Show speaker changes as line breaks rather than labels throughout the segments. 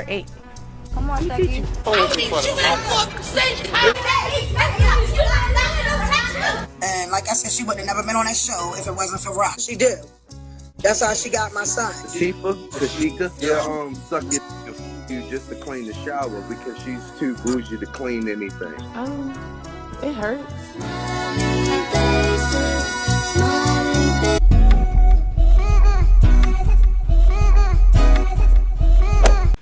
8.
Come on, Tesehki.
And like I said, she would have never been on that show if it wasn't for Rock. She did. That's how she got my son.
Tashika, yeah, suck you just to clean the shower because she's too bougie to clean anything.
It hurts.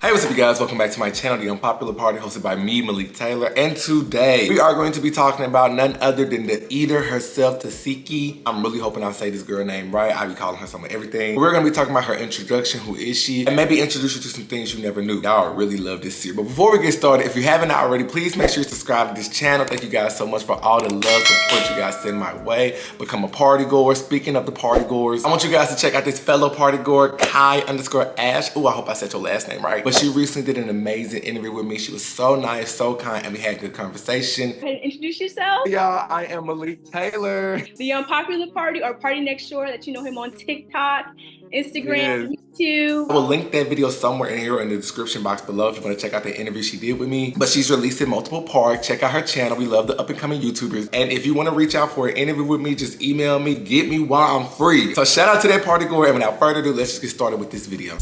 Hey, what's up you guys? Welcome back to my channel, The Unpopular Party, hosted by me, Malik Taylor. And today, we are going to be talking about none other than the eater herself, Tesehki. I'm really hoping I say this girl name right. I be calling her some of everything. We're going to be talking about her introduction, who is she, and maybe introduce you to some things you never knew. Y'all really love this series. But before we get started, if you haven't already, please make sure you subscribe to this channel. Thank you guys so much for all the love, support you guys send my way. Become a party goer. Speaking of the party goers, I want you guys to check out this fellow party goer, Kai_Ash. Oh, I hope I said your last name right. But she recently did an amazing interview with me. She was so nice, so kind, and we had a good conversation.
Introduce yourself.
Y'all, I am Malik Taylor.
The Unpopular Party, or Party Next Door, that you know him on TikTok, Instagram, YouTube.
I will link that video somewhere in here in the description box below if you want to check out the interview she did with me. But she's released in multiple parts. Check out her channel. We love the up and coming YouTubers. And if you want to reach out for an interview with me, just email me. Get me while I'm free. So shout out to that party goer. And without further ado, let's just get started with this video.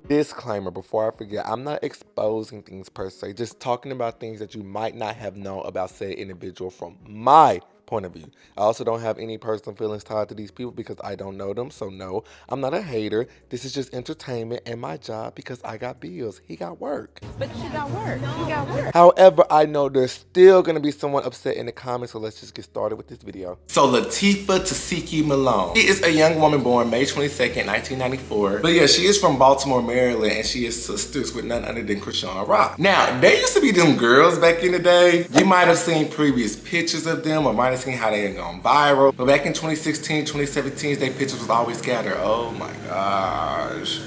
Disclaimer before I forget, I'm not exposing things per se, just talking about things that you might not have known about said individual from my point of view. I also don't have any personal feelings tied to these people because I don't know them, so no, I'm not a hater. This is just entertainment and my job because I got bills. He got work.
But she got work. He got work.
However, I know there's still gonna be someone upset in the comments, so let's just get started with this video. So Latifah Tesehki Malone. She is a young woman born May 22nd, 1994. But yeah, she is from Baltimore, Maryland, and she is sisters with none other than Chrisean Rock. Now, there used to be them girls back in the day. You might have seen previous pictures of them or might have seen how they had gone viral. But back in 2016, 2017, their pictures was always scattered. Oh my gosh.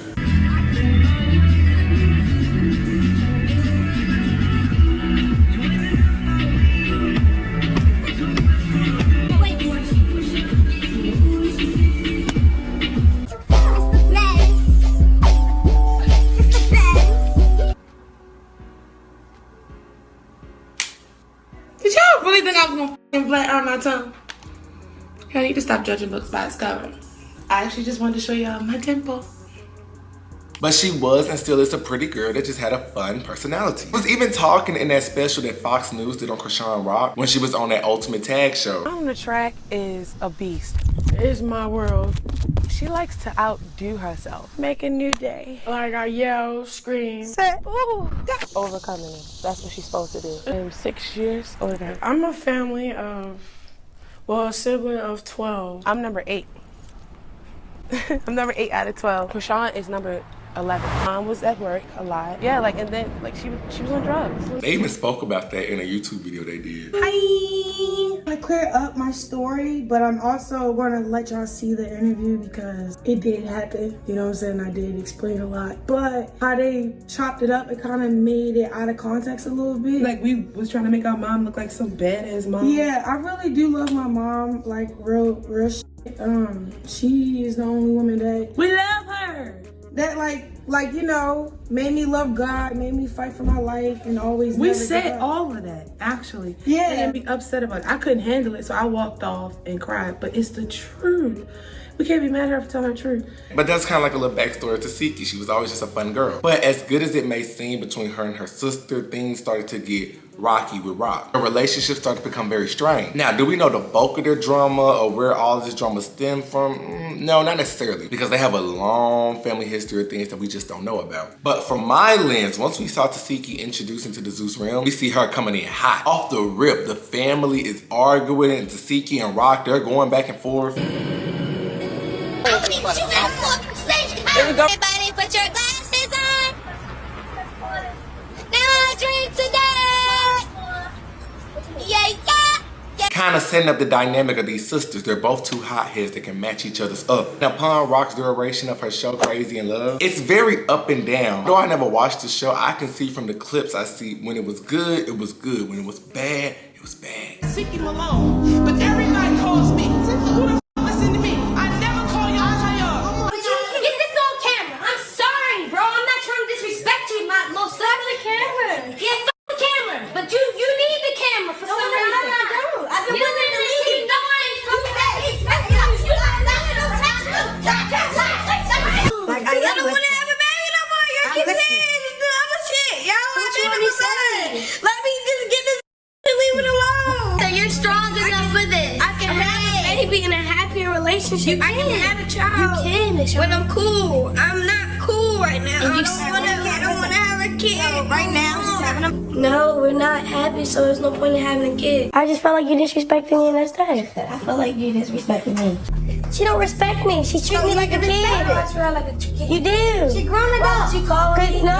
Did y'all really think I was gonna flat out my tongue? I need to stop judging books by its cover. I actually just wanted to show y'all my temple.
But she was and still is a pretty girl that just had a fun personality. She was even talking in that special that Fox News did on Chrisean Rock when she was on that Ultimate Tag show.
On the track is a beast.
It's my world.
She likes to outdo herself.
Make a new day. Like I yell, scream.
Say, ooh, overcoming it. That's what she's supposed to do.
I'm 6 years older. I'm a family of, well, a sibling of 12.
I'm number 8. I'm number 8 out of 12. Chrisean is number 11. Mom was at work a lot. Yeah, and then she was on drugs.
They even spoke about that in a YouTube video they did.
Hi! I clear up my story, but I'm also gonna let y'all see the interview because it did happen. You know what I'm saying? I did explain a lot. But how they chopped it up, it kind of made it out of context a little bit.
Like we was trying to make our mom look like some badass mom.
Yeah, I really do love my mom, like real shit. She is the only woman that
We love her!
that like you know, made me love God, made me fight for my life, and always
We
never
said
give up.
all of that, actually.
Yeah.
And then be upset about it. I couldn't handle it, so I walked off and cried. But it's the truth. We can't be mad at her for telling her truth.
But that's kind of like a little backstory to Tesehki. She was always just a fun girl. But as good as it may seem between her and her sister, things started to get rocky with Rock. Her relationship started to become very strained. Now, do we know the bulk of their drama or where all of this drama stemmed from? No, not necessarily, because they have a long family history of things that we just don't know about. But from my lens, once we saw Tesehki introduced into the Zeus realm, we see her coming in hot. Off the rip, the family is arguing, and Tesehki and Rock, they're going back and forth.
Everybody put your glasses on. Now I drink today. Yeah.
Kind of setting up the dynamic of these sisters. They're both two hotheads that can match each other's up. Now, upon Rock's duration of her show, Crazy in Love, it's very up and down. Though I never watched the show, I can see from the clips I see when it was good, it was good. When it was bad, it was bad.
Tesehki Malone, but everybody calls me. Who the listen to me? I never call y'all. I tell y'all.
Get this on camera. I'm sorry, bro. relationship. I can have a child. You can, but I'm cool. I'm not cool right now. I don't want to have a kid right now. No, we're not happy, so there's no point in having a kid. I just felt like you disrespected me, and that's that. I felt like you disrespected me. She don't respect me. She treats me like a kid. You do. She grown adult. She called me. No.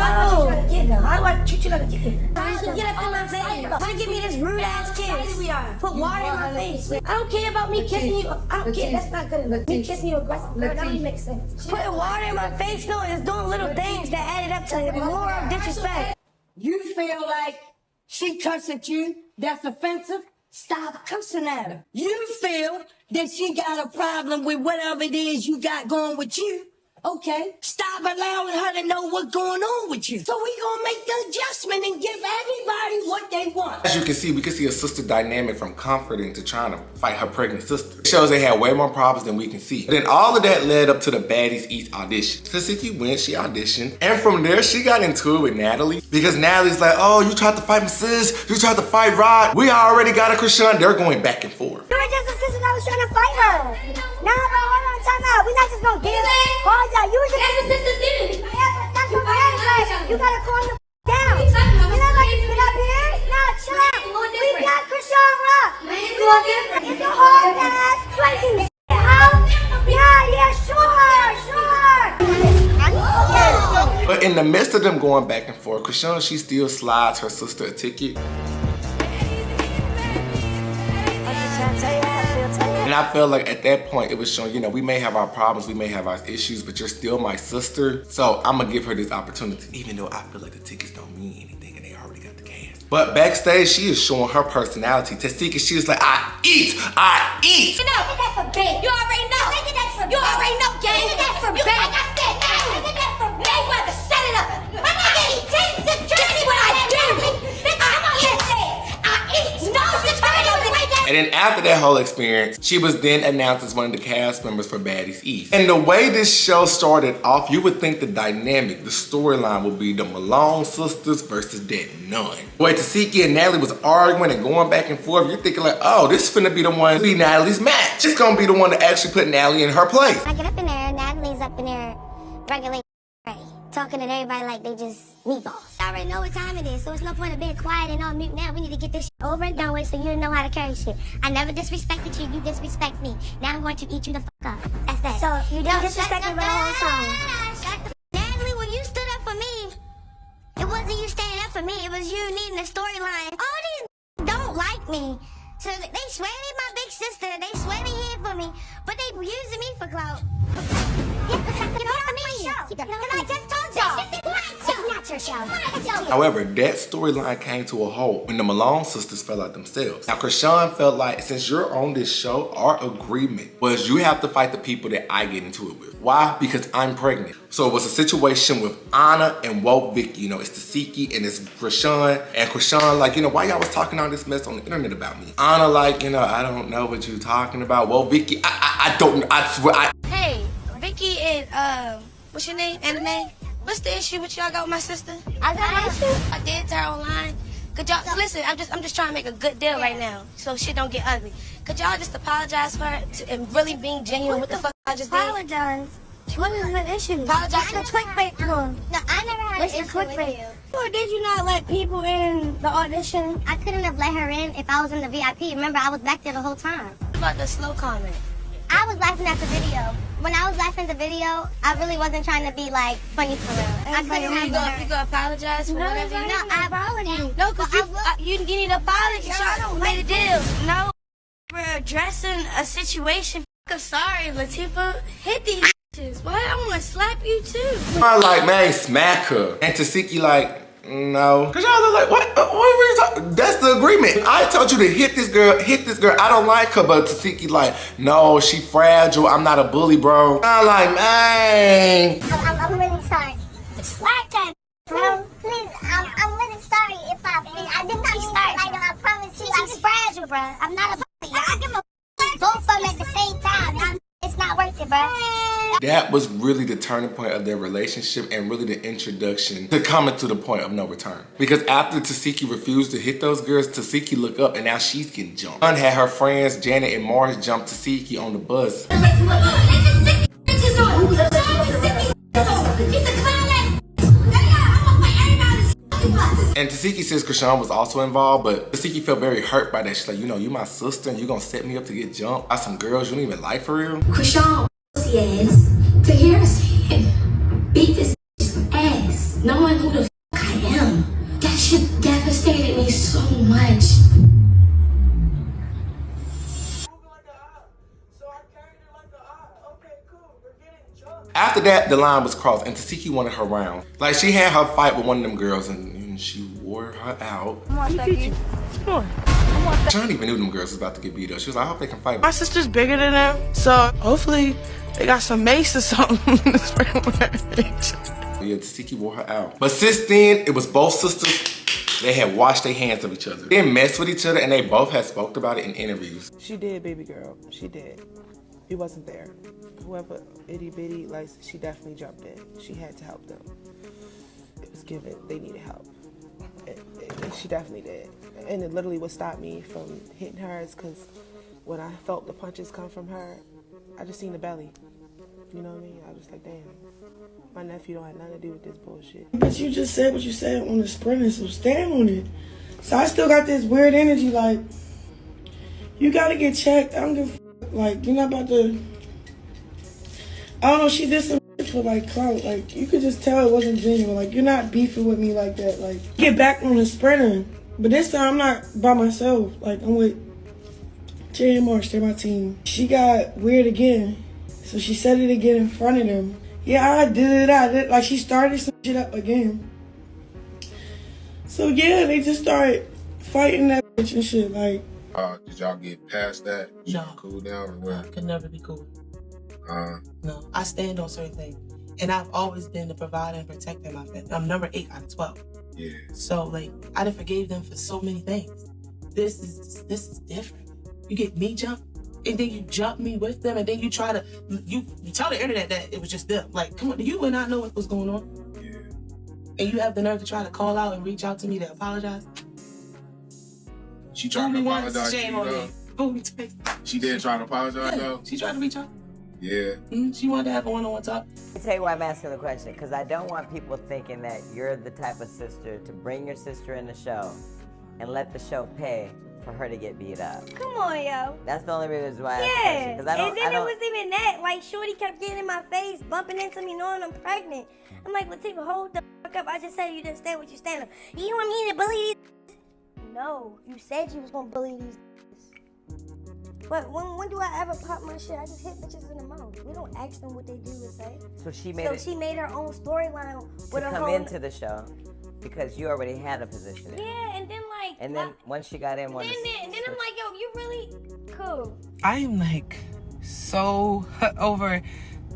How do I treat you like a kid? Get up in my face. Why give me this rude ass kiss? Put water in my face. I don't care about me kissing you. I don't care. That's not good enough. Me kissing you aggressively. That don't even make sense. Putting water in my face, no, is doing little things that added up to more of disrespect.
You feel like she cussed at you? That's offensive? Stop cussing at her. You feel that she got a problem with whatever it is you got going with you? Okay, stop allowing her to know what's going on with you. So we gonna make the adjustment and give everybody what they want.
As you can see, we can see a sister dynamic from comforting to trying to fight her pregnant sister. It shows they had way more problems than we can see. But then all of that led up to the Baddies East audition. Tesehki went, she auditioned. And from there, she got into it with Natalie. Because Natalie's like, oh, you tried to fight my sis, you tried to fight Rod. We already got a Krishan. They're going back and forth.
You were just a sister that was trying to fight her. Nah, bro, hold on, time out. We're not just gonna get it. You were just a sister did. Yeah, but that's what I'm saying. You gotta calm the down. You know, like you sit up here. Nah, chill out. We got Krishan Rock. It's a hard ass crazy. Yeah, sure.
But in the midst of them going back and forth, Krishan, she still slides her sister a ticket. And I felt like at that point it was showing, you know, we may have our problems, we may have our issues, but you're still my sister. So I'm gonna give her this opportunity, even though I feel like the tickets don't mean anything and they already got the cast. But backstage, she is showing her personality. Tesehki, she is like, I eat.
You know, that's for bait. You already know. You already know, gang. That's for bait. Like I said, that's for bait. They want to set it up. My nigga eat tits and this is what I do. I eat. No, it's
And then after that whole experience, she was then announced as one of the cast members for Baddies East. And the way this show started off, you would think the dynamic, the storyline would be the Malone sisters versus that nun. Boy, Tesehki and Natalie was arguing and going back and forth. You're thinking like, oh, this finna be the one to be Natalie's match. She's gonna be the one to actually put Natalie in her place.
I get up in there, Natalie's up in there regulating, talking to everybody like they just meatballs. I already know what time it is, so it's no point of being quiet and on mute now. We need to get this shit over and done with so you know how to carry shit. I never disrespected you, you disrespect me. Now I'm going to eat you the fuck up. That's that. So you don't disrespect me with the whole song. Natalie, when you stood up for me, it wasn't you standing up for me, it was you needing a storyline. All these don't like me. So they swear they my big sister, they swear they here for me, but they using me for clout.
However, that storyline came to a halt when the Malone sisters fell out themselves. Now, Krishan felt like, since you're on this show, our agreement was you have to fight the people that I get into it with. Why? Because I'm pregnant. So it was a situation with Anna and Woke Vicky. You know, it's Tesehki and it's Krishan. And Krishan, like, you know, why y'all was talking all this mess on the internet about me? Anna, like, you know, I don't know what you're talking about. Woke Vicky, I don't, I swear,
Hey, Vicky and, what's your name? Anime? What's the issue with y'all got with my sister? I got an issue? I did tell her online. Could y'all, listen, I'm just trying to make a good deal right now, so shit don't get ugly. Could y'all just apologize for it and really being genuine? What the fuck I just did? Apologize? What is the issue? Apologize for the clickbait room. No, I never had an issue with you. Or did you not let people in the audition? I couldn't have let her in if I was in the VIP. Remember, I was back there the whole time. What about the slow comment? I was laughing at the video. When I was laughing at the video, I really wasn't trying to be like funny for real. I couldn't have you gonna apologize for whatever you know. I apologize. No, cause you need to apologize. Y'all don't make a deal. No, we're addressing a situation. I'm sorry, Latifah. Hit these bitches. Boy, I wanna slap you too.
I'm like, man, smack her. And Tesehki like, no. Cause y'all are like, what were you talking? That's the agreement. I told you to hit this girl. I don't like her, but Tesehki like, no, she fragile. I'm not a bully, bro. I'm like, man.
I'm really sorry. Slack that, bro. Please, I'm really sorry if I did not start. Like, I promise you, I'm fragile, bro. I'm not a bully. I give a both of them at the same time. It's not worth it, bro.
That was really the turning point of their relationship and really the introduction to coming to the point of no return. Because after Tesehki refused to hit those girls, Tesehki looked up and now she's getting jumped. Hun had her friends Janet and Morris jump Tesehki on the bus. And Tesehki says Krishan was also involved, but Tesehki felt very hurt by that. She's like, you know, you my sister and you gonna set me up to get jumped by some girls you don't even like for real?
Krishan ass to hear us beat this ass, knowing who the f I am. That shit devastated me so much.
After that, the line was crossed and Tesehki wanted her round. Like she had her fight with one of them girls and she wore her out. Krishan even knew them girls was about to get beat up. She was like, I hope they can fight.
My sister's bigger than them, so hopefully they got some mace or something.
Yeah, Tesehki wore her out. But since then, it was both sisters. They had washed their hands of each other. They didn't mess with each other and they both had spoke about it in interviews.
She did, baby girl. She did. He wasn't there. Whoever itty bitty, like, she definitely jumped in. She had to help them. It was given. They needed help. And she definitely did. And it literally would stop me from hitting hers because when I felt the punches come from her, I just seen the belly. You know what I mean? I was like, damn. My nephew don't have nothing to do with this bullshit.
But you just said what you said on the sprinter, so stand on it. So I still got this weird energy, like, you gotta get checked. I don't give a f***. Like, you're not about to... I don't know, she did some shit for, like, clout. Like, you could just tell it wasn't genuine. Like, you're not beefing with me like that. Like, get back on the sprinter. But this time, I'm not by myself. Like, I'm with Jay and Marsh. They're my team. She got weird again. So she said it again in front of them. Yeah, I did. Like, she started some shit up again. So, yeah, they just started fighting that bitch and shit. Like,
did y'all get past that?
No.
Cool down or what?
I could never be cool. No, I stand on certain things. And I've always been the provider and protector of my family. I'm number 8 out of 12.
Yeah.
So, like, I done forgave them for so many things. This is different. You get me jumped, and then you jump me with them, and then you try to, you tell the internet that it was just them. Like, come on, you would not know what was going on.
Yeah.
And you have the nerve to try to call out and reach out to me to apologize.
She tried to apologize to you, though. She did try to apologize, though?
She tried to reach out.
Yeah.
She wanted to have a one-on-one talk.
Let me tell you why I'm asking the question, because I don't want people thinking that you're the type of sister to bring your sister in the show and let the show pay for her to get beat up.
Come on, yo.
That's the only reason why I asked
Yeah.
the question.
And then it was even that. Like, Shorty kept getting in my face, bumping into me, knowing I'm pregnant. I'm like, Latifah, hold the fuck up. I just said you didn't stand what you stand up. You want me to bully these? No, you said you was gonna bully these. But when do I ever pop my shit? I just hit bitches in the mouth. We don't ask them what they do or say.
So she made
her own storyline with her
come into the show because you already had a position.
Yeah, and then like.
And then once she got in,
then I'm like, yo, you really cool.
I am like so over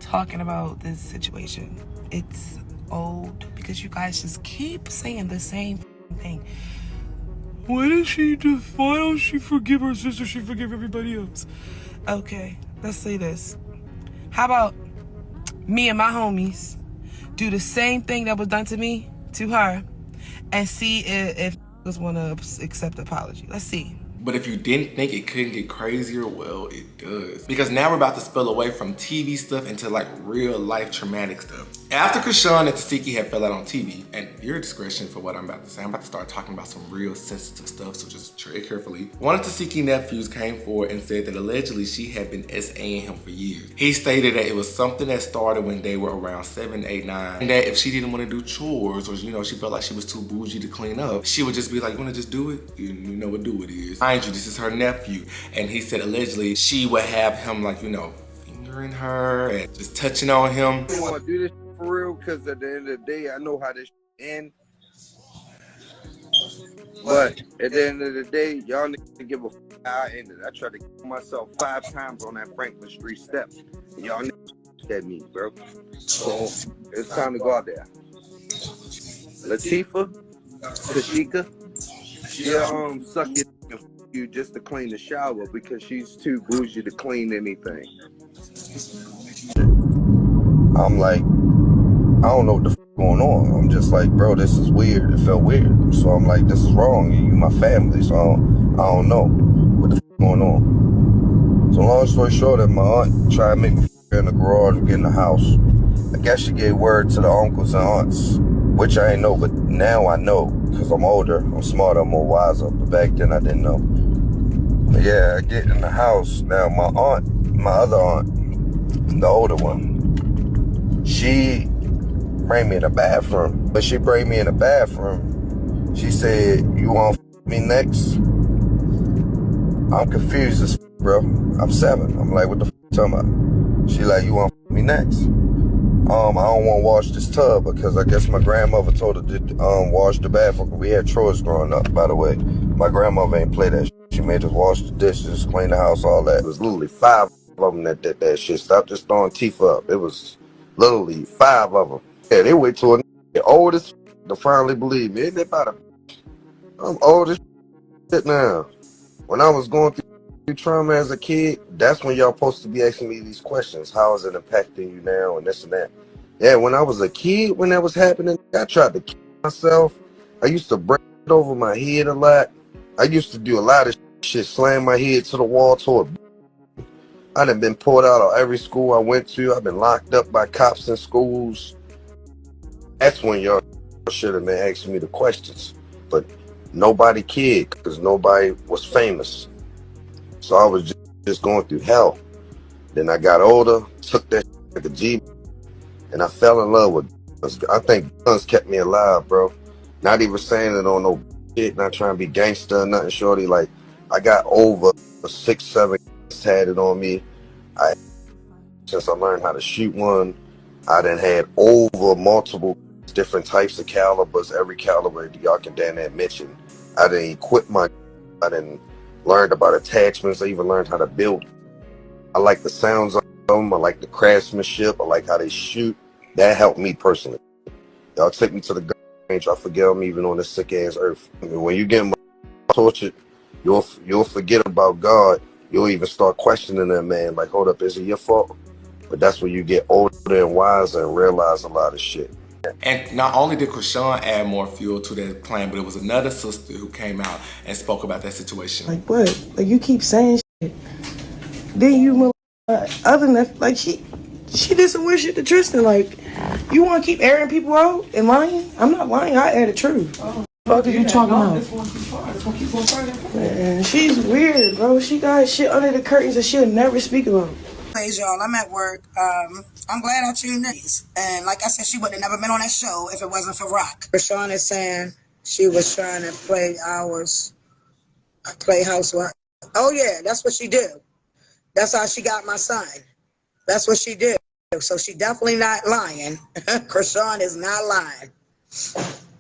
talking about this situation. It's old because you guys just keep saying the same thing. Why did she just, why don't she forgive her sister? She forgive everybody else. Okay, let's say this. How about me and my homies do the same thing that was done to me, to her, and see if want to accept the apology. Let's see.
But if you didn't think it couldn't get crazier, well, it does. Because now we're about to spill away from TV stuff into like real life traumatic stuff. After Krishan and Tesehki had fell out on TV, and your discretion for what I'm about to say, I'm about to start talking about some real sensitive stuff, so just tread carefully. One of Tesehki's nephews came forward and said that allegedly she had been SAing him for years. He stated that it was something that started when they were around 7, 8, 9, and that if she didn't want to do chores or, you know, she felt like she was too bougie to clean up, she would just be like, you want to just do it? You know what do it is. Mind you, this is her nephew, and he said allegedly she would have him like, you know, fingering her and just touching on him.
I want to do this for real because at the end of the day, I know how this ends. But at the end of the day, y'all niggas give a f how I ended. I tried to kill myself 5 times on that Franklin Street steps. And y'all niggas at me, bro. So it's time to go out there. Latifah, Tashika, she'll suck your and f you just to clean the shower because she's too bougie to clean anything. I'm like, I don't know what the f going on. I'm just like, bro, this is weird. It felt weird. So I'm like, this is wrong. You my family, so I don't know what the f going on. So long story short, that my aunt tried to make me f in the garage and get in the house. I guess she gave word to the uncles and aunts, which I ain't know, but now I know, because I'm older, I'm smarter, I'm more wiser, but back then I didn't know. But yeah, I get in the house. Now my other aunt, the older one, she bring me in the bathroom. But she bring me in the bathroom, she said, you want to f me next? I'm confused as f, bro. I'm 7. I'm like, what the f you talking about? She like, you want to f me next? I don't want to wash this tub because I guess my grandmother told her to wash the bathroom. We had chores growing up, by the way. My grandmother ain't play that shit. She made us wash the dishes, clean the house, all that. It was literally 5 of them that did that shit. Stop just throwing teeth up. It was literally 5 of them. Yeah, they wait till the oldest to finally believe me. Ain't that about I'm old as shit now. When I was going through trauma as a kid, that's when y'all supposed to be asking me these questions. How is it impacting you now and this and that? Yeah, when I was a kid, when that was happening, I tried to kill myself. I used to break it over my head a lot. I used to do a lot of shit, slam my head to the wall till it. I done been pulled out of every school I went to. I've been locked up by cops in schools. That's when y'all should have been asking me the questions. But nobody cared because nobody was famous. So I was just going through hell. Then I got older, took that like a G, and I fell in love with guns. I think guns kept me alive, bro. Not even saying it on no shit, not trying to be gangster or nothing, shorty. Like, I got over 6, 7 tatted on me. Since I learned how to shoot one, I done had over multiple different types of calibers, every caliber y'all can damn near mention. I done equipped my, I done learned about attachments. I even learned how to build. I like the sounds of them. I like the craftsmanship. I like how they shoot. That helped me personally. Y'all take me to the gun range. I forget I'm even on this sick ass earth. I mean, when you get tortured, you'll forget about God. You'll even start questioning that man. Like, hold up, is it your fault? But that's when you get older and wiser and realize a lot of shit.
And not only did Krishan add more fuel to that claim, but it was another sister who came out and spoke about that situation.
Like what? Like you keep saying shit. Then you, other than that, like she did some weird shit to Tristan. Like, you want to keep airing people out and lying? I'm not lying. I air the truth. What are you talking about? Man, she's weird, bro. She got shit under the curtains that she'll never speak about.
Hey, y'all, I'm at work. I'm glad I tuned in. And like I said, she would have never been on that show if it wasn't for Rock. Rashawn is saying she was trying to play housewife. Oh, yeah, that's what she did. That's how she got my son. That's what she did. So she definitely not lying. Krishan is not lying.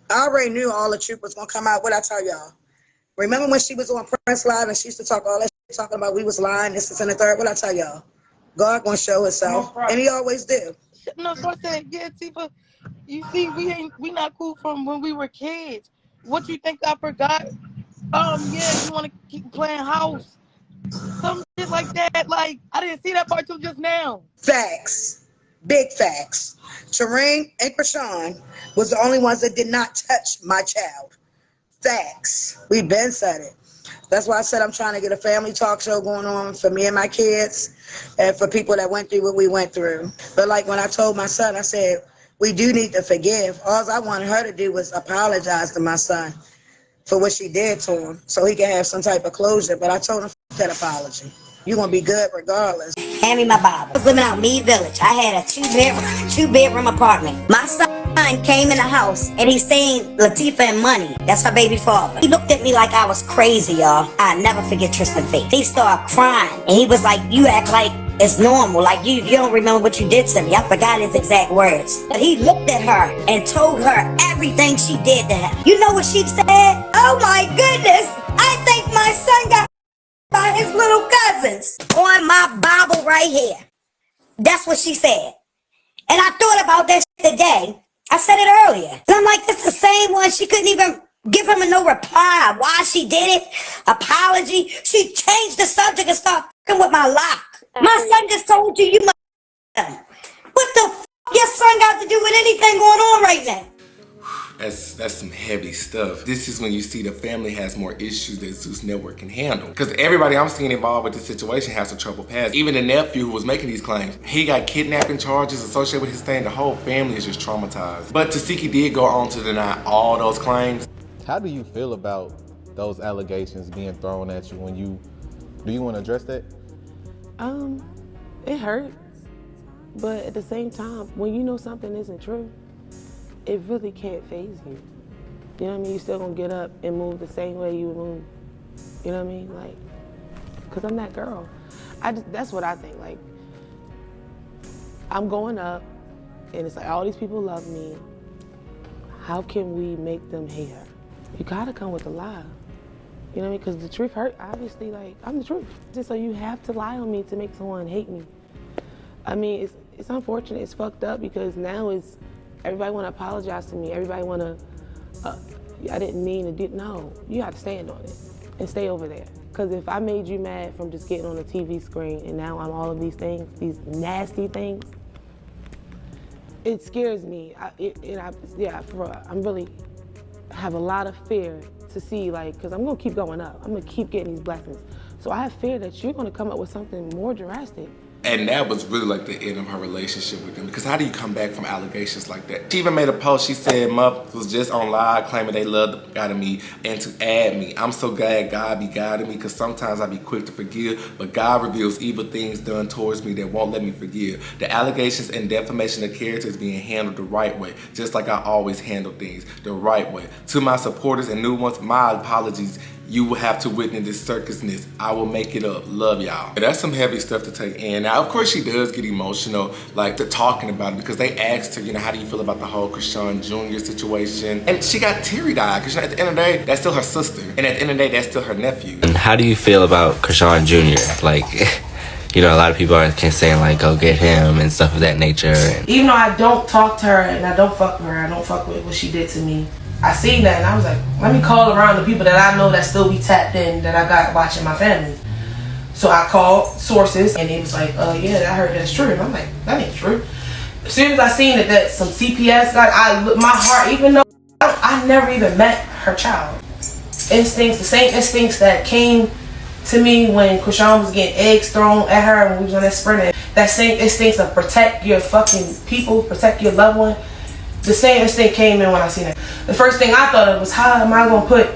I already knew all the truth was going to come out. What I tell y'all? Remember when she was on Prince Live and she used to talk all that shit, talking about we was lying, this, and the third? What I tell y'all? God gonna show himself, and he always do.
No, so I said, yeah, Tifa, you see, we not cool from when we were kids. What you think I forgot? Yeah, you want to keep playing house, some shit like that. Like, I didn't see that part till just now.
Facts, big facts. Tareen and Krishan was the only ones that did not touch my child. Facts. We been said it. That's why I said I'm trying to get a family talk show going on for me and my kids and for people that went through what we went through. But like when I told my son, I said, we do need to forgive. All I wanted her to do was apologize to my son for what she did to him so he can have some type of closure. But I told him, that apology. You're going to be good regardless.
Hand me my Bible. I was living out Mead Village. I had a two-bedroom apartment. My son came in the house and he seen Latifah and Money. That's her baby father. He looked at me like I was crazy, y'all. I never forget Tristan face. He started crying and he was like, you act like it's normal. Like you don't remember what you did to me. I forgot his exact words. But he looked at her and told her everything she did to him. You know what she said? Oh my goodness. I think my son got by his little cousins on my Bible right here. That's what she said. And I thought about that today. I said it earlier. And I'm like, this the same one. She couldn't even give him no reply. Why she did it? Apology. She changed the subject and started fucking with my lock. My son just told you, you must. What the fuck your son got to do with anything going on right now?
That's some heavy stuff. This is when you see the family has more issues than Zeus Network can handle. Because everybody I'm seeing involved with this situation has a troubled past. Even the nephew who was making these claims, he got kidnapping charges associated with his thing. The whole family is just traumatized. But Tesehki did go on to deny all those claims.
How do you feel about those allegations being thrown at you when do you want to address that?
It hurt. But at the same time, when you know something isn't true, it really can't faze you. You know what I mean? You still gonna get up and move the same way you move. You know what I mean? Like, cause I'm that girl. That's what I think. Like, I'm going up, and it's like all these people love me. How can we make them hate her? You gotta come with a lie. You know what I mean? Cause the truth hurt. Obviously, like I'm the truth. Just so you have to lie on me to make someone hate me. I mean, it's unfortunate. It's fucked up because now it's. Everybody want to apologize to me. Everybody want to, I didn't mean to do, no. You have to stand on it and stay over there. Because if I made you mad from just getting on a TV screen and now I'm all of these things, these nasty things, it scares me. I'm really have a lot of fear to see, like, because I'm going to keep going up. I'm going to keep getting these blessings. So I have fear that you're going to come up with something more drastic.
And that was really like the end of her relationship with them. Because how do you come back from allegations like that? She even made a post, she said, Muff was just on live claiming they loved the God of me and to add me. I'm so glad God be guiding me because sometimes I be quick to forgive, but God reveals evil things done towards me that won't let me forgive. The allegations and defamation of character is being handled the right way, just like I always handle things the right way. To my supporters and new ones, my apologies. You will have to witness this circusness. I will make it up. Love y'all. That's some heavy stuff to take in. Now, of course, she does get emotional, like, to talking about it because they asked her, you know, how do you feel about the whole Krishan Jr. situation? And she got teary-eyed because at the end of the day, that's still her sister. And at the end of the day, that's still her nephew.
And how do you feel about Krishan Jr.? Like, you know, a lot of people are saying, like, go get him and stuff of that nature.
Even though I don't talk to her and I don't fuck with her, I don't fuck with what she did to me. I seen that and I was like, let me call around the people that I know that still be tapped in that I got watching my family. So I called sources and it was like, yeah, I heard that's true. And I'm like, that ain't true. As soon as I seen that some CPS got, my heart, even though I never even met her child. Instincts, the same instincts that came to me when Krishan was getting eggs thrown at her when we was on that sprint. That same instincts of protect your fucking people, protect your loved one. The same instinct came in when I seen it. The first thing I thought of was, how am I gonna put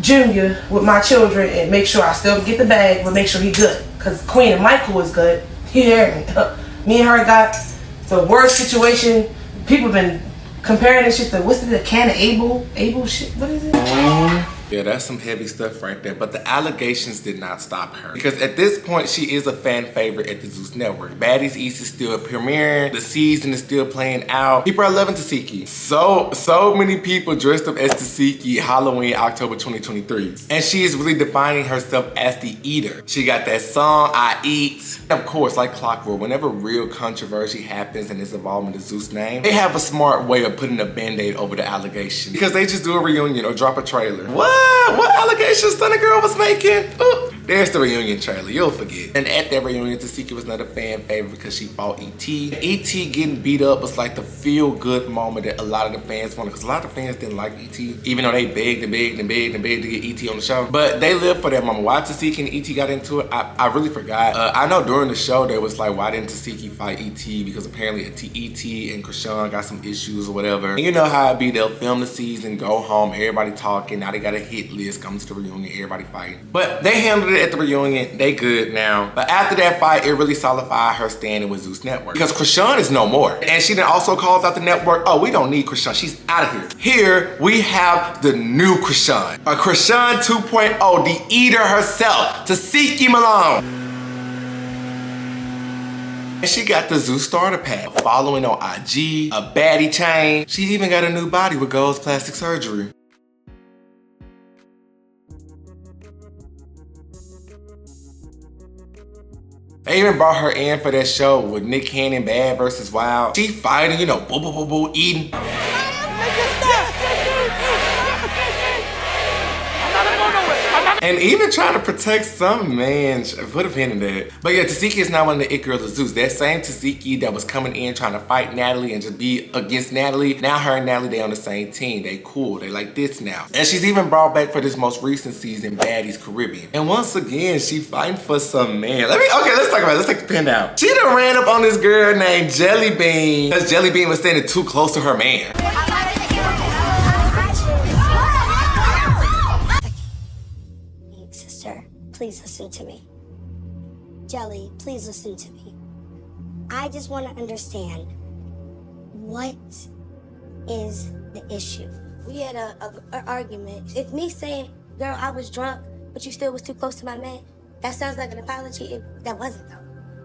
Junior with my children and make sure I still get the bag, but make sure he good? Cause Queen and Michael is good. You hear me? Me and her got the worst situation. People been comparing this shit to, what's the can of Abel shit? What is it?
Yeah, that's some heavy stuff right there. But the allegations did not stop her. Because at this point, she is a fan favorite at the Zeus Network. Baddies East is still premiering. The season is still playing out. People are loving Tesehki. So many people dressed up as Tesehki Halloween, October 2023. And she is really defining herself as the eater. She got that song, I Eat. Of course, like clockwork, whenever real controversy happens and it's involving the Zeus name, they have a smart way of putting a band-aid over the allegation. Because they just do a reunion or drop a trailer. What allegations Stunner Girl was making? Ooh. There's the reunion trailer, you'll forget. And at that reunion, Tesehki was not a fan favorite because she fought E.T. E.T. getting beat up was like the feel-good moment that a lot of the fans wanted, because a lot of the fans didn't like E.T. Even though they begged and begged and begged and begged to get E.T. on the show. But they lived for that moment. Why Tesehki and E.T. got into it, I really forgot. I know during the show, there was like, why didn't Tesehki fight E.T.? Because apparently E.T. and Krishan got some issues or whatever. And you know how it be, they'll film the season, go home, everybody talking, now they got a hit list, come to the reunion, everybody fighting. But they handled it at the reunion, they good now. But after that fight, it really solidified her standing with Zeus Network. Because Krishan is no more. And she then also calls out the network, oh, we don't need Krishan, she's out of here. Here, we have the new Krishan. A Krishan 2.0, the eater herself, Tesehki Malone. And she got the Zeus starter pack, following on IG, a baddie chain. She even got a new body with Gold's plastic surgery. They even brought her in for that show with Nick Cannon, Bad vs. Wild. She fighting, you know, boo boo boo boo, eating.
I'm not gonna go nowhere.
And even trying to protect some man, put a pin in that. But yeah, Tesehki is not one of the it girls of Zeus. That same Tesehki that was coming in trying to fight Natalie and just be against Natalie, now her and Natalie, they on the same team. They cool, they like this now. And she's even brought back for this most recent season, Baddies Caribbean. And once again, she fighting for some man. Let's talk about it. Let's take the pen down. She done ran up on this girl named Jelly Bean because Jelly Bean was standing too close to her man.
Sister, please listen to me. Jelly, please listen to me. I just want to understand, what is the issue? We had an argument. It's me saying, girl, I was drunk, but you still was too close to my man. That sounds like an apology. That wasn't, though.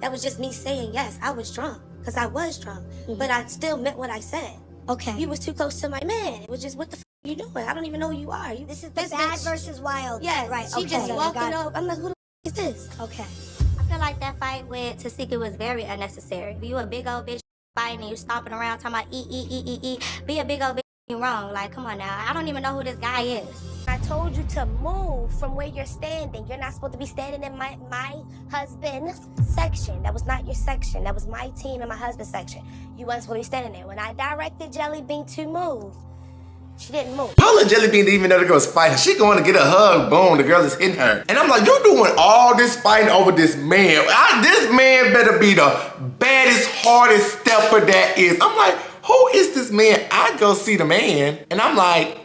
That was just me saying, yes, I was drunk, because I was drunk. But I still meant what I said. Okay. You was too close to my man. It was just, what the f you doing? I don't even know who you are. This is the bad versus wild. Yeah, right. She just walking up. I'm like, who the f is this? Okay. I feel like that fight with Tesehki was very unnecessary. You a big old bitch fighting and you stomping around talking about be a big old bitch wrong. Like, come on now. I don't even know who this guy is. I told you to move from where you're standing. You're not supposed to be standing in my husband's section. That was not your section. That was my team and my husband's section. You wasn't supposed to be standing there. When I directed Jelly Bean to move, she didn't move.
Paula Jelly Bean didn't even know the girl was fighting. She going to get a hug, boom, the girl is hitting her. And I'm like, you're doing all this fighting over this man. This man better be the baddest, hardest stepper that is. I'm like, who is this man? I go see the man, and I'm like,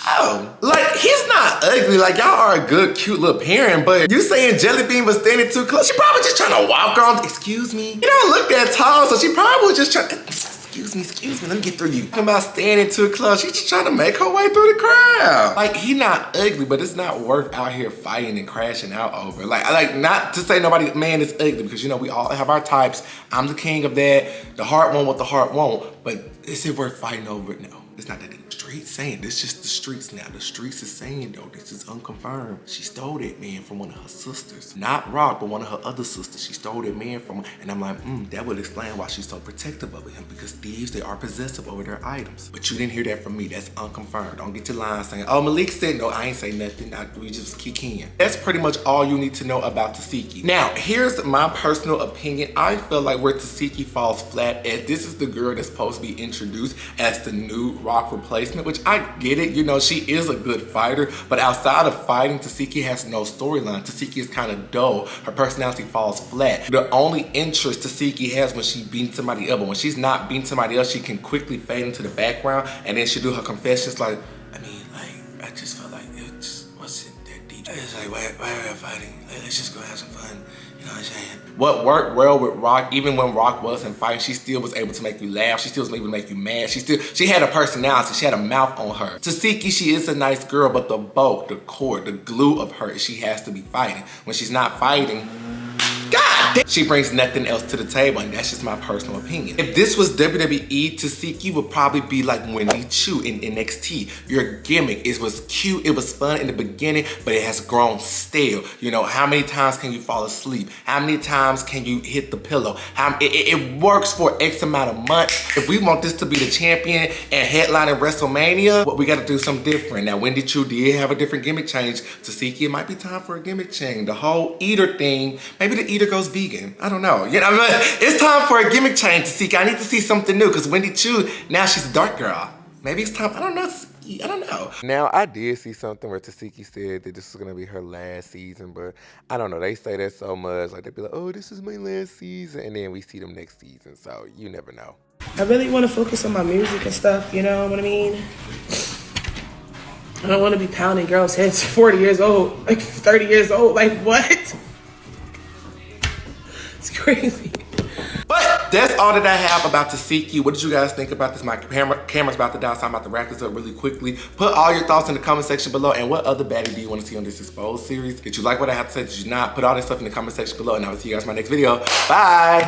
oh, like, he's not ugly. Like, y'all are a good, cute little parent, but you saying Jelly Bean was standing too close? She probably just trying to walk on. Excuse me? You don't look that tall, so she probably was just trying to, excuse me, let me get through you. Talking about standing too close, she's just trying to make her way through the crowd. Like, he not ugly, but it's not worth out here fighting and crashing out over. Like not to say nobody, man, is ugly, because you know, we all have our types. I'm the king of that. The heart won't what the heart won't, but is it worth fighting over it? No, it's not that deep. Streets saying, this just the streets now. The streets is saying, though, this is unconfirmed. She stole that man from one of her sisters. Not Rock, but one of her other sisters. She stole that man from her. And I'm like, that would explain why she's so protective of him, because thieves, they are possessive over their items. But you didn't hear that from me. That's unconfirmed. Don't get your line saying, oh, Malik said, no, I ain't say nothing. We just kick in. That's pretty much all you need to know about Tesehki. Now, here's my personal opinion. I feel like where Tesehki falls flat at, this is the girl that's supposed to be introduced as the new Rock replacement, which I get it, you know, she is a good fighter, but outside of fighting, Tesehki has no storyline. Tesehki is kind of dull. Her personality falls flat. The only interest Tesehki has when she beats somebody else, but when she's not beating somebody else, she can quickly fade into the background, and then she do her confessions like, I just felt like it just wasn't that deep. It's like, why are we fighting? Let's just go have some fun. You know what I'm saying? What worked well with Rock, even when Rock wasn't fighting, she still was able to make you laugh. She still was able to make you mad. She had a personality. She had a mouth on her. Tesehki, she is a nice girl, but the bulk, the core, the glue of her is she has to be fighting. When she's not fighting, God damn, she brings nothing else to the table, and that's just my personal opinion. If this was WWE, Tesehki would probably be like Wendy Chu in NXT. Your gimmick, it was cute, it was fun in the beginning, but it has grown stale. You know, how many times can you fall asleep? How many times can you hit the pillow? It works for X amount of months. If we want this to be the champion and headlining WrestleMania, well, we gotta do something different. Now, Wendy Chu did have a different gimmick change. Tesehki, it might be time for a gimmick change. The whole eater thing, maybe the eater goes vegan. I don't know. You know, it's time for a gimmick change, Tesehki. I need to see something new, because Wendy Chu, now she's a dark girl. Maybe it's time, I don't know. Now, I did see something where Tesehki said that this was gonna be her last season, but I don't know. They say that so much. Like, they be like, oh, this is my last season, and then we see them next season, so you never know.
I really want to focus on my music and stuff, you know what I mean? I don't want to be pounding girls' heads 40 years old, like 30 years old. Like, what? It's crazy.
But that's all that I have about Tesehki. What did you guys think about this? My camera's about to die, so I'm about to wrap this up really quickly. Put all your thoughts in the comment section below, and what other baddie do you want to see on this Exposed series? Did you like what I have to say? Did you not? Put all that stuff in the comment section below, and I will see you guys in my next video. Bye!